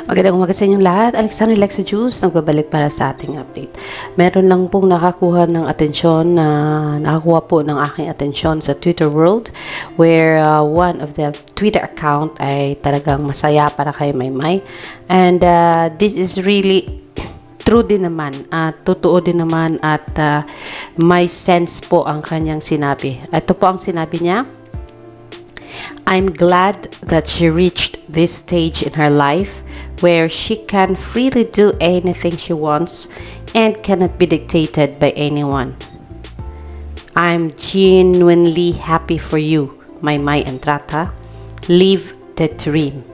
Magandang umaga sa inyong lahat. Alexander Lexa Juice, nagbabalik para sa ating update. Meron lang pong nakakuha ng atensyon na nakakuha po ng aking atensyon sa Twitter world where one of the Twitter account ay talagang masaya para kay Maymay. And this is really true din naman at totoo din naman at may sense po ang kanyang sinabi. Ito po ang sinabi niya. I'm glad that she reached this stage in her life where she can freely do anything she wants and cannot be dictated by anyone. I'm genuinely happy for you, Maymay Entrata. Live the dream.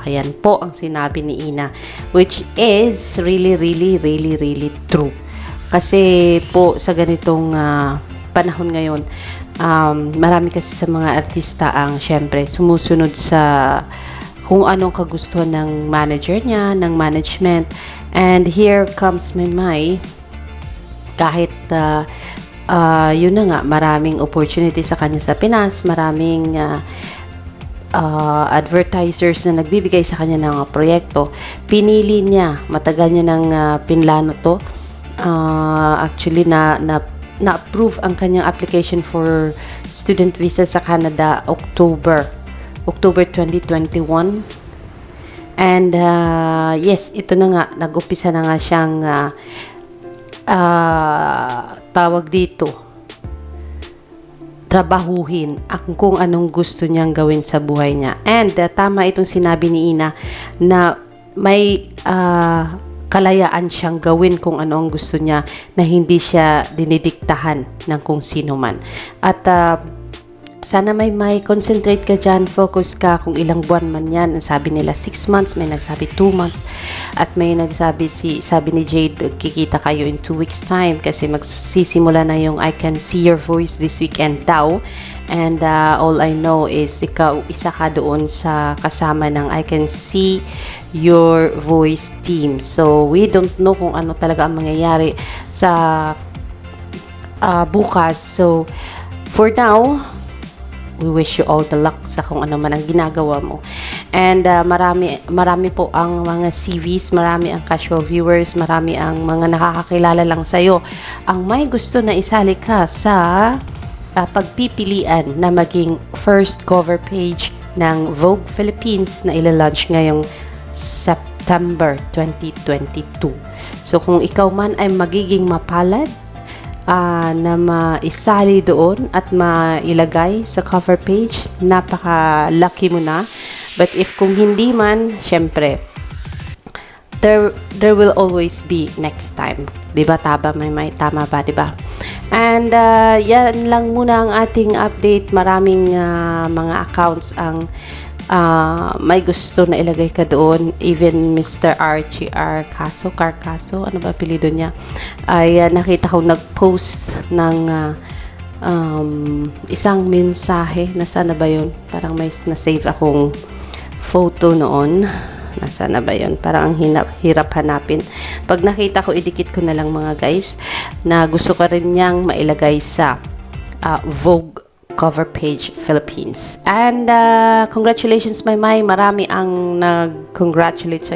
Ayan po ang sinabi ni Ina, which is really true. Kasi po sa ganitong panahon ngayon, marami kasi sa mga artista ang syempre sumusunod sa kung anong kagustuhan ng manager niya, ng management. And here comes Maymay. Kahit yun na nga, maraming opportunity sa kanya sa Pinas, maraming advertisers na nagbibigay sa kanya ng proyekto, pinili niya, matagal niya ng pinlano to. Actually, na-approve ang kanyang application for student visa sa Canada October 2021. And yes, ito na nga, nag-umpisa na nga siyang tawag dito, trabahuhin kung anong gusto niyang gawin sa buhay niya. And tama itong sinabi ni Ina na may kalayaan siyang gawin kung ano ang gusto niya, na hindi siya dinidiktahan ng kung sino man. At sana may concentrate ka dyan, focus ka kung ilang buwan man yan. Ang sabi nila 6 months, may nagsabi 2 months, at may nagsabi sabi ni Jade, kikita kayo in 2 weeks time kasi magsisimula na yung I Can See Your Voice this weekend daw. And all I know is ikaw, isa ka doon sa kasama ng I Can See Your Voice team. So we don't know kung ano talaga ang mangyayari sa bukas. So for now, we wish you all the luck sa kung ano man ang ginagawa mo. And marami po ang mga CVs, marami ang casual viewers, marami ang mga nakakakilala lang sa'yo. Ang may gusto na isali ka sa pagpipilian na maging first cover page ng Vogue Philippines na ilalunch ngayong September 2022. So kung ikaw man ay magiging mapalad na maisali doon at mailagay sa cover page, napaka-lucky mo na. But if kung hindi man, syempre, there will always be next time. Diba? Tama ba? Diba? And yan lang muna ang ating update. Maraming mga accounts ang may gusto na ilagay ka doon. Even Mr. Archie R. Carcaso, ano ba apelido niya, ay nakita ko nag-post ng isang mensahe. Nasaan na ba yun? Parang may na-save akong photo noon. Nasaan na ba yun? Parang ang hirap hanapin. Pag nakita ko, idikit ko na lang mga guys, na gusto ka rin niyang mailagay sa Vogue cover page Philippines. And congratulations Maymay, marami ang nag-congratulate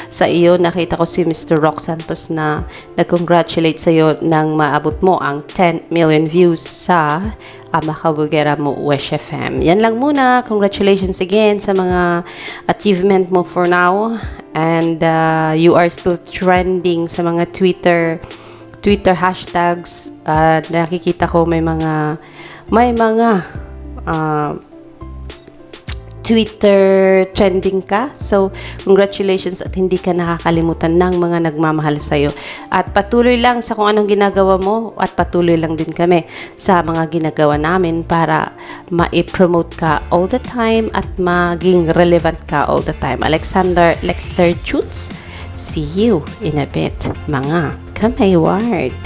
sa iyo. Nakita ko si Mr. Rock Santos na nag-congratulate sa iyo nang maabot mo ang 10 million views sa Makabugera mo Wish FM. Yan lang muna. Congratulations again sa mga achievement mo for now. And you are still trending sa mga Twitter hashtags. Nakikita ko may mga Twitter trending ka. So, congratulations at hindi ka nakakalimutan ng mga nagmamahal sa'yo. At patuloy lang sa kung anong ginagawa mo at patuloy lang din kami sa mga ginagawa namin para ma-promote ka all the time at maging relevant ka all the time. Alexander Lexter Chutes, see you in a bit, mga kamayward.